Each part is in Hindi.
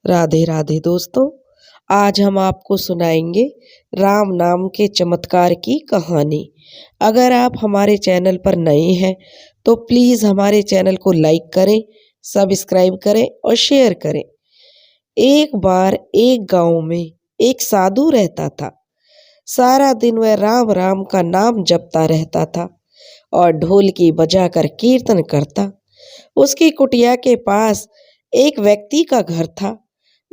राधे राधे दोस्तों। आज हम आपको सुनाएंगे राम नाम के चमत्कार की कहानी। अगर आप हमारे चैनल पर नए हैं तो प्लीज़ हमारे चैनल को लाइक करें, सब्सक्राइब करें और शेयर करें। एक बार एक गांव में एक साधु रहता था। सारा दिन वह राम राम का नाम जपता रहता था और ढोलकी बजाकर कीर्तन करता। उसकी कुटिया के पास एक व्यक्ति का घर था।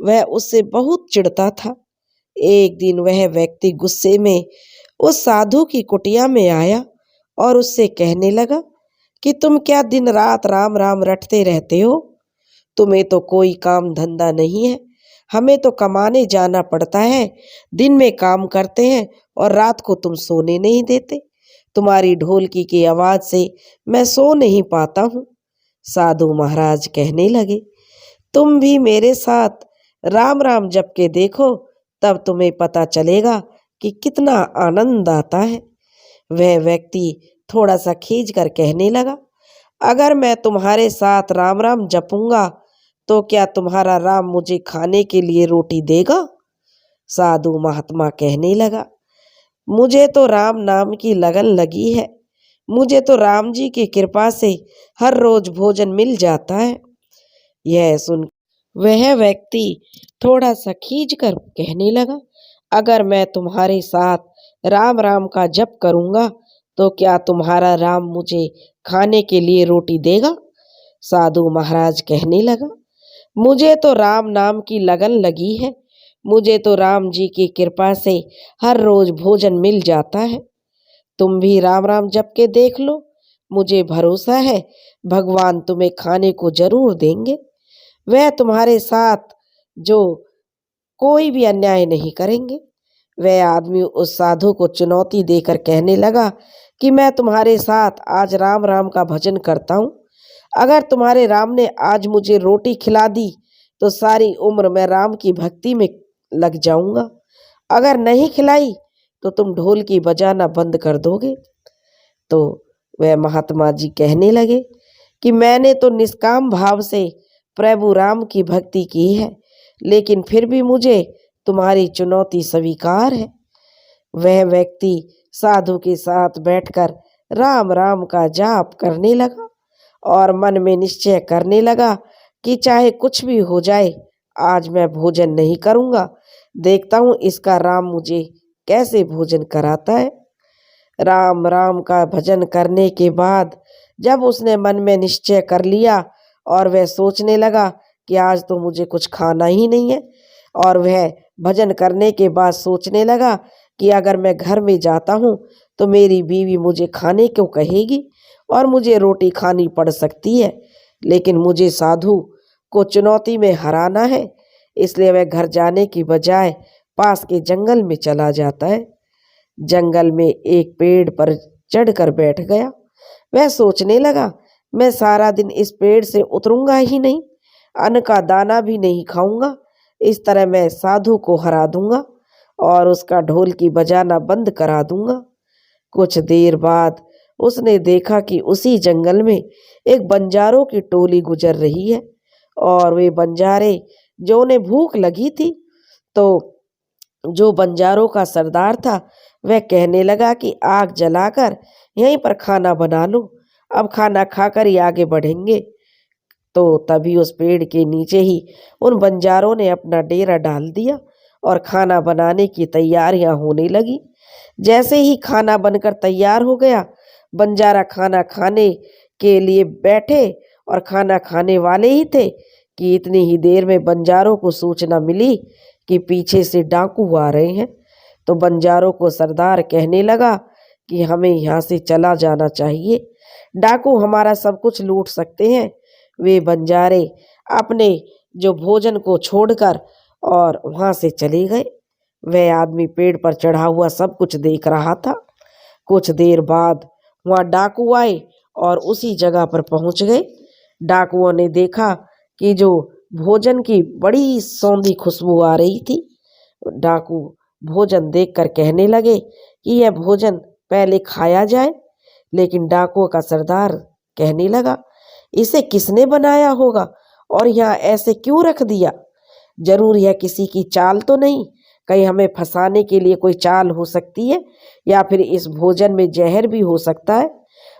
वह उससे बहुत चिढ़ता था। एक दिन वह व्यक्ति गुस्से में उस साधु की कुटिया में आया और उससे कहने लगा कि तुम क्या दिन रात राम राम रटते रहते हो? तुम्हें तो कोई काम धंधा नहीं है। हमें तो कमाने जाना पड़ता है। दिन में काम करते हैं और रात को तुम सोने नहीं देते। तुम्हारी ढोलकी की आवाज से मैं सो नहीं पाता हूँ। साधु महाराज कहने लगे, तुम भी मेरे साथ राम राम जप के देखो, तब तुम्हें पता चलेगा कि कितना आनंद आता है। वह व्यक्ति थोड़ा सा खींच कर कहने लगा, अगर मैं तुम्हारे साथ राम राम जपूंगा तो क्या तुम्हारा राम मुझे खाने के लिए रोटी देगा? साधु महात्मा कहने लगा, मुझे तो राम नाम की लगन लगी है। मुझे तो राम जी की कृपा से हर रोज भोजन मिल जाता है। यह सुन वह व्यक्ति थोड़ा सा खींच कर कहने लगा, अगर मैं तुम्हारे साथ राम राम का जप करूंगा तो क्या तुम्हारा राम मुझे खाने के लिए रोटी देगा? साधु महाराज कहने लगा, मुझे तो राम नाम की लगन लगी है। मुझे तो राम जी की कृपा से हर रोज भोजन मिल जाता है। तुम भी राम राम जप के देख लो। मुझे भरोसा है भगवान तुम्हें खाने को जरूर देंगे। वह तुम्हारे साथ जो कोई भी अन्याय नहीं करेंगे। वह आदमी उस साधु को चुनौती देकर कहने लगा कि मैं तुम्हारे साथ आज राम राम का भजन करता हूँ। अगर तुम्हारे राम ने आज मुझे रोटी खिला दी तो सारी उम्र मैं राम की भक्ति में लग जाऊंगा। अगर नहीं खिलाई तो तुम ढोलकी बजाना बंद कर दोगे। तो वह महात्मा जी कहने लगे कि मैंने तो निष्काम भाव से प्रभु राम की भक्ति की है, लेकिन फिर भी मुझे तुम्हारी चुनौती स्वीकार है। वह व्यक्ति साधु के साथ बैठकर राम राम का जाप करने लगा और मन में निश्चय करने लगा कि चाहे कुछ भी हो जाए, आज मैं भोजन नहीं करूंगा। देखता हूँ इसका राम मुझे कैसे भोजन कराता है। राम राम का भजन करने के बाद जब उसने मन में निश्चय कर लिया और वह सोचने लगा कि आज तो मुझे कुछ खाना ही नहीं है, और वह भजन करने के बाद सोचने लगा कि अगर मैं घर में जाता हूँ तो मेरी बीवी मुझे खाने को कहेगी और मुझे रोटी खानी पड़ सकती है। लेकिन मुझे साधु को चुनौती में हराना है, इसलिए वह घर जाने की बजाय पास के जंगल में चला जाता है। जंगल में एक पेड़ पर चढ़कर बैठ गया। वह सोचने लगा, मैं सारा दिन इस पेड़ से उतरूंगा ही नहीं, अन्न का दाना भी नहीं खाऊंगा। इस तरह मैं साधु को हरा दूंगा और उसका ढोलकी बजाना बंद करा दूंगा। कुछ देर बाद उसने देखा कि उसी जंगल में एक बंजारों की टोली गुजर रही है और वे बंजारे जो उन्हें भूख लगी थी, तो जो बंजारों का सरदार था वह कहने लगा कि आग जलाकर यहीं पर खाना बना लो, अब खाना खाकर ही आगे बढ़ेंगे। तो तभी उस पेड़ के नीचे ही उन बंजारों ने अपना डेरा डाल दिया और खाना बनाने की तैयारियां होने लगी। जैसे ही खाना बनकर तैयार हो गया, बंजारा खाना खाने के लिए बैठे और खाना खाने वाले ही थे कि इतनी ही देर में बंजारों को सूचना मिली कि पीछे से डाकू आ रहे हैं। तो बंजारों को सरदार कहने लगा कि हमें यहाँ से चला जाना चाहिए, डाकू हमारा सब कुछ लूट सकते हैं। वे बंजारे अपने जो भोजन को छोड़कर और वहाँ से चले गए। वह आदमी पेड़ पर चढ़ा हुआ सब कुछ देख रहा था। कुछ देर बाद वहाँ डाकू आए और उसी जगह पर पहुँच गए। डाकुओं ने देखा कि जो भोजन की बड़ी सौंधी खुशबू आ रही थी। डाकू भोजन देखकर कहने लगे कि यह भोजन पहले खाया जाए। लेकिन डाकुओं का सरदार कहने लगा, इसे किसने बनाया होगा और यहाँ ऐसे क्यों रख दिया? जरूर यह किसी की चाल तो नहीं, कहीं हमें फंसाने के लिए कोई चाल हो सकती है, या फिर इस भोजन में जहर भी हो सकता है।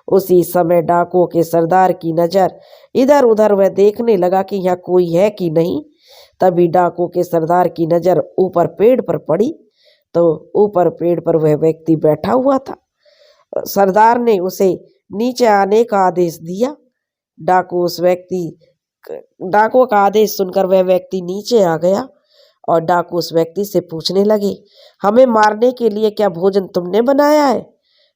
उसी समय डाकुओं के सरदार की नजर इधर उधर वह देखने लगा कि यहाँ कोई है कि नहीं। तभी डाकुओं के सरदार की नजर ऊपर पेड़ पर पड़ी, तो ऊपर पेड़ पर वह व्यक्ति बैठा हुआ था। सरदार ने उसे नीचे आने का आदेश दिया। डाकू उस व्यक्ति डाकुओं का आदेश सुनकर वह व्यक्ति नीचे आ गया और डाकू उस व्यक्ति से पूछने लगे, हमें मारने के लिए क्या भोजन तुमने बनाया है?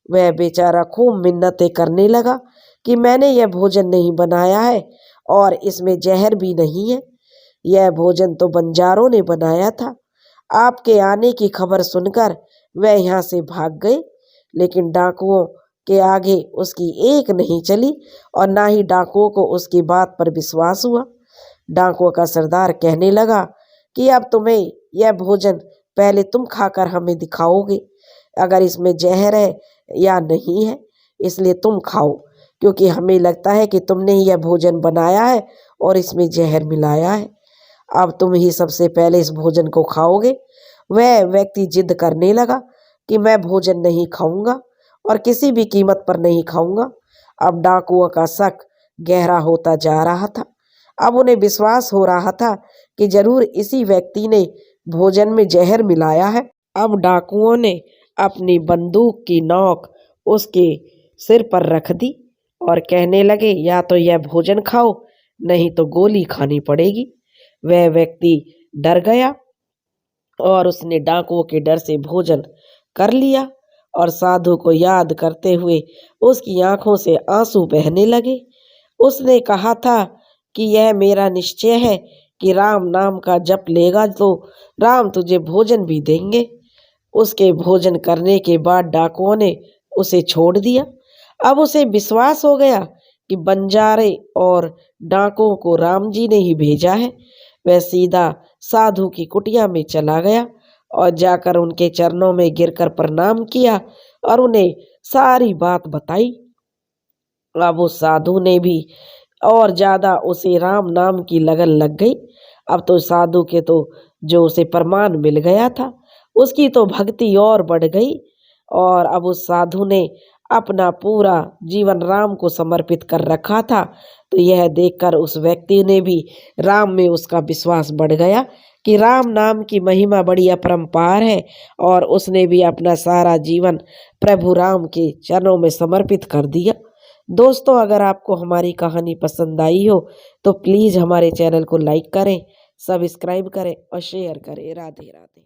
वह बेचारा खूब मिन्नतें करने लगा कि मैंने यह भोजन नहीं बनाया है और इसमें जहर भी नहीं है। यह भोजन तो बंजारों ने बनाया था। आपके आने की खबर सुनकर वह यहाँ से भाग गए, लेकिन डाकुओं के आगे उसकी एक नहीं चली और ना ही डाकुओं को उसकी बात पर विश्वास हुआ। डाकुओं का सरदार कहने लगा कि अब तुम्हें यह भोजन पहले तुम खाकर हमें दिखाओगे अगर इसमें जहर है या नहीं है, इसलिए तुम खाओ, क्योंकि हमें लगता है कि तुमने ही यह भोजन बनाया है और इसमें जहर मिलाया है। अब तुम ही सबसे पहले इस भोजन को खाओगे। वह व्यक्ति जिद करने लगा कि मैं भोजन नहीं खाऊंगा और किसी भी कीमत पर नहीं खाऊंगा। अब डाकुओं का शक गहरा होता जा रहा था। अब उन्हें विश्वास हो रहा था कि जरूर इसी व्यक्ति ने भोजन में जहर मिलाया है। अब डाकुओं ने अपनी बंदूक की नोक उसके सिर पर रख दी और कहने लगे, या तो यह भोजन खाओ, नहीं तो गोली खानी पड़ेगी। वह व्यक्ति डर गया और उसने डाकुओं के डर से भोजन कर लिया और साधु को याद करते हुए उसकी आंखों से आंसू बहने लगे। उसने कहा था कि यह मेरा निश्चय है कि राम नाम का जप लेगा तो राम तुझे भोजन भी देंगे। उसके भोजन करने के बाद डाकुओं ने उसे छोड़ दिया। अब उसे विश्वास हो गया कि बंजारे और डाकुओं को राम जी ने ही भेजा है। वह सीधा साधु की कुटिया में चला गया और जाकर उनके चरणों में गिरकर प्रणाम किया और उन्हें सारी बात बताई। अब उस साधु ने भी और ज्यादा उसे राम नाम की लगन लग गई। अब तो साधु के तो जो उसे प्रमाण मिल गया था, उसकी तो भक्ति और बढ़ गई और अब उस साधु ने अपना पूरा जीवन राम को समर्पित कर रखा था। तो यह देखकर उस व्यक्ति ने भी राम में उसका विश्वास बढ़ गया कि राम नाम की महिमा बड़ी अपरंपार है और उसने भी अपना सारा जीवन प्रभु राम के चरणों में समर्पित कर दिया। दोस्तों, अगर आपको हमारी कहानी पसंद आई हो तो प्लीज़ हमारे चैनल को लाइक करें, सब्सक्राइब करें और शेयर करें। राधे राधे।